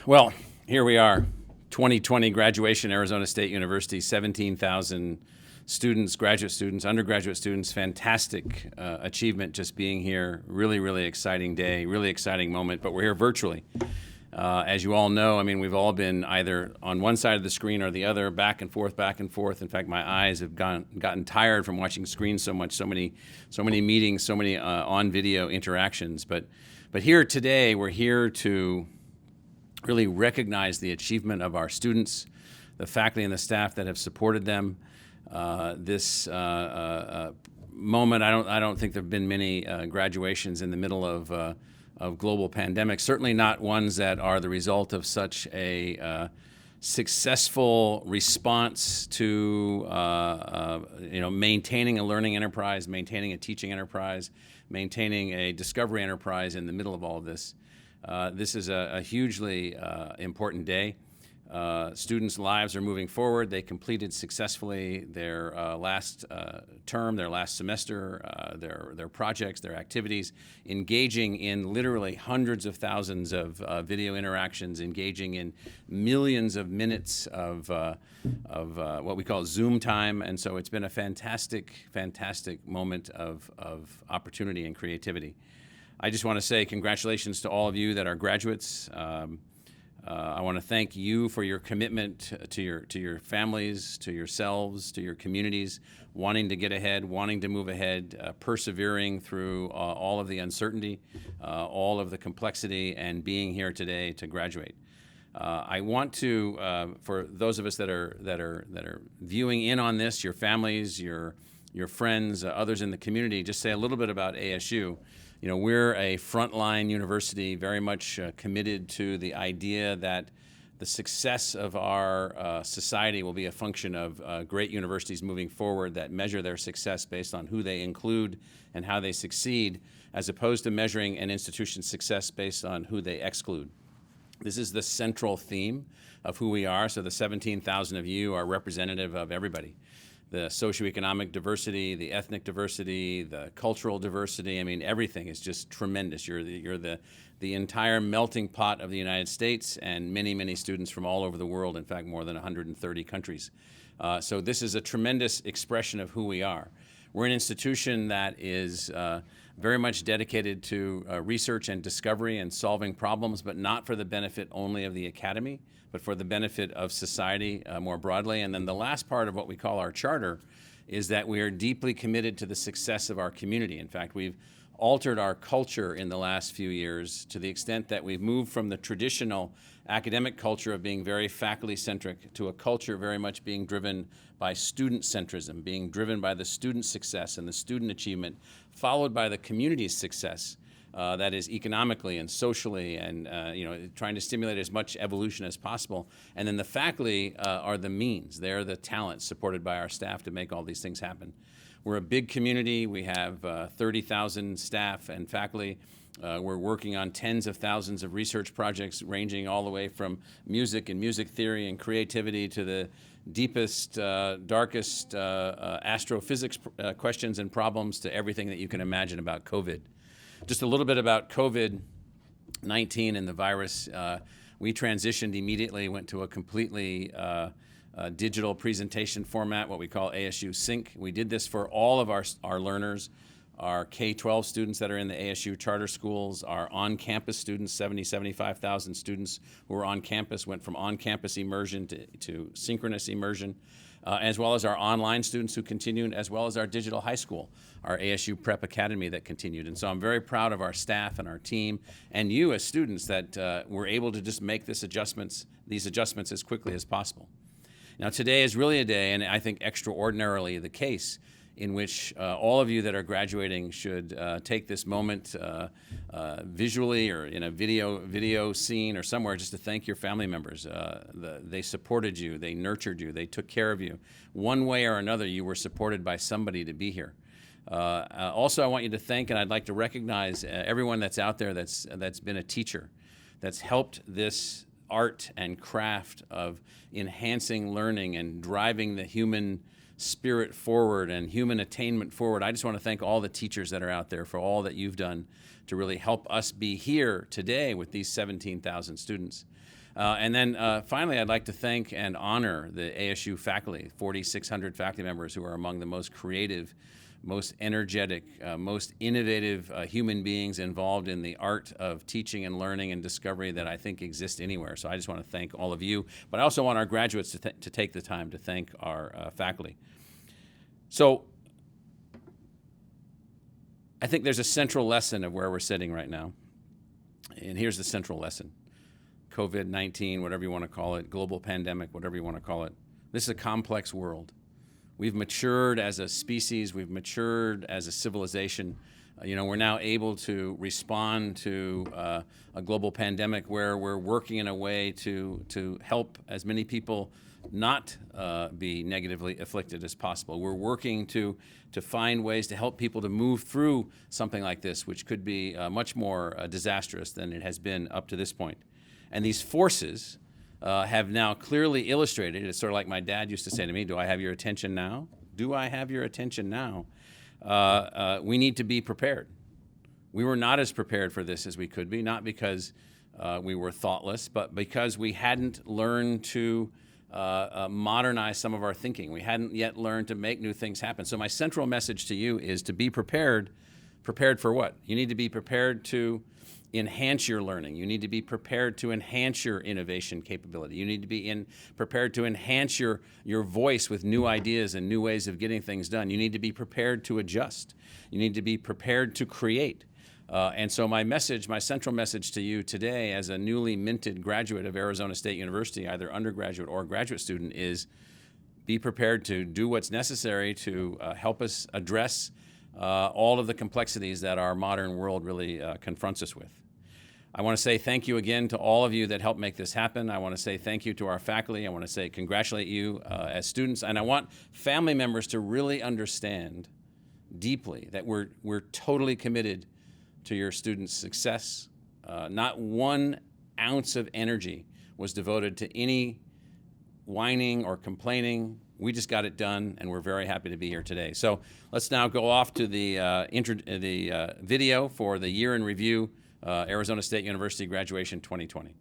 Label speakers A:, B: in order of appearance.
A: Well, here we are, 2020 graduation, Arizona State University, 17,000 students, graduate students, undergraduate students, fantastic achievement just being here. Really, really exciting day, really exciting moment, but we're here virtually. As you all know, I mean, we've all been either on one side of the screen or the other, back and forth, back and forth. In fact, my eyes have gotten tired from watching screens so much, so many meetings, so many on-video interactions. But here today, we're here to really recognize the achievement of our students, the faculty and the staff that have supported them. This moment, I don't think there have been many graduations in the middle of global pandemic, certainly not ones that are the result of such a successful response to maintaining a learning enterprise, maintaining a teaching enterprise, maintaining a discovery enterprise in the middle of all of this. This is a hugely important day. Students' lives are moving forward. They completed successfully their last term, their last semester, their projects, their activities, engaging in literally hundreds of thousands of video interactions, engaging in millions of minutes of what we call Zoom time. And so it's been a fantastic, fantastic moment of opportunity and creativity. I just want to say congratulations to all of you that are graduates. I want to thank you for your commitment to your families, to yourselves, to your communities, wanting to get ahead, wanting to move ahead, persevering through all of the uncertainty, all of the complexity, and being here today to graduate. I want to, for those of us that are viewing in on this, your families, your friends, others in the community, just say a little bit about ASU. You know, we're a frontline university, very much committed to the idea that the success of our society will be a function of great universities moving forward that measure their success based on who they include and how they succeed, as opposed to measuring an institution's success based on who they exclude. This is the central theme of who we are, so the 17,000 of you are representative of everybody. The socioeconomic diversity, the ethnic diversity, the cultural diversity. I mean, everything is just tremendous. You're the entire melting pot of the United States and many, many students from all over the world, in fact, more than 130 countries. So this is a tremendous expression of who we are. We're an institution that is very much dedicated to research and discovery and solving problems, but not for the benefit only of the academy, but for the benefit of society more broadly. And then the last part of what we call our charter is that we are deeply committed to the success of our community. In fact, we've altered our culture in the last few years to the extent that we've moved from the traditional academic culture of being very faculty-centric to a culture very much being driven by student centrism, being driven by the student success and the student achievement, followed by the community's success. That is economically and socially and trying to stimulate as much evolution as possible. And then the faculty are the means. They're the talent supported by our staff to make all these things happen. We're a big community. We have 30,000 staff and faculty. We're working on tens of thousands of research projects ranging all the way from music and music theory and creativity to the deepest, darkest astrophysics questions and problems to everything that you can imagine about COVID. Just a little bit about COVID-19 and the virus. We transitioned immediately, went to a completely digital presentation format, what we call ASU Sync. We did this for all of our learners, our K-12 students that are in the ASU charter schools, our on-campus students, 75,000 students who are on campus, went from on-campus immersion to synchronous immersion. As well as our online students who continued, as well as our digital high school, our ASU Prep Academy that continued. And so I'm very proud of our staff and our team and you as students that were able to just make these adjustments as quickly as possible. Now today is really a day, and I think extraordinarily the case, in which all of you that are graduating should take this moment visually or in a video scene or somewhere just to thank your family members. They supported you, they nurtured you, they took care of you. One way or another, you were supported by somebody to be here. Also, I want you to thank, and I'd like to recognize everyone that's out there that's been a teacher, that's helped this art and craft of enhancing learning and driving the human spirit forward and human attainment forward. I just want to thank all the teachers that are out there for all that you've done to really help us be here today with these 17,000 students. And then finally, I'd like to thank and honor the ASU faculty, 4,600 faculty members who are among the most creative, most energetic, most innovative human beings involved in the art of teaching and learning and discovery that I think exists anywhere. So I just want to thank all of you, but I also want our graduates to take the time to thank our faculty. So I think there's a central lesson of where we're sitting right now. And here's the central lesson. COVID-19, whatever you want to call it, global pandemic, whatever you want to call it. This is a complex world. We've matured as a species. We've matured as a civilization. We're now able to respond to a global pandemic where we're working in a way to help as many people not be negatively afflicted as possible. We're working to find ways to help people to move through something like this, which could be much more disastrous than it has been up to this point. And these forces have now clearly illustrated, it's sort of like my dad used to say to me, do I have your attention now? Do I have your attention now? We need to be prepared. We were not as prepared for this as we could be, not because we were thoughtless, but because we hadn't learned to modernize some of our thinking. We hadn't yet learned to make new things happen. So my central message to you is to be prepared. Prepared for what? You need to be prepared to enhance your learning. You need to be prepared to enhance your innovation capability. You need to be prepared to enhance your voice with new ideas and new ways of getting things done. You need to be prepared to adjust. You need to be prepared to create. And so my central message to you today as a newly minted graduate of Arizona State University, either undergraduate or graduate student, is be prepared to do what's necessary to help us address all of the complexities that our modern world really confronts us with. I want to say thank you again to all of you that helped make this happen. I want to say thank you to our faculty. I want to say congratulate you as students. And I want family members to really understand deeply that we're totally committed to your students' success. Not 1 ounce of energy was devoted to any whining or complaining. We just got it done, and we're very happy to be here today. So let's now go off to the video for the year in review, Arizona State University graduation 2020.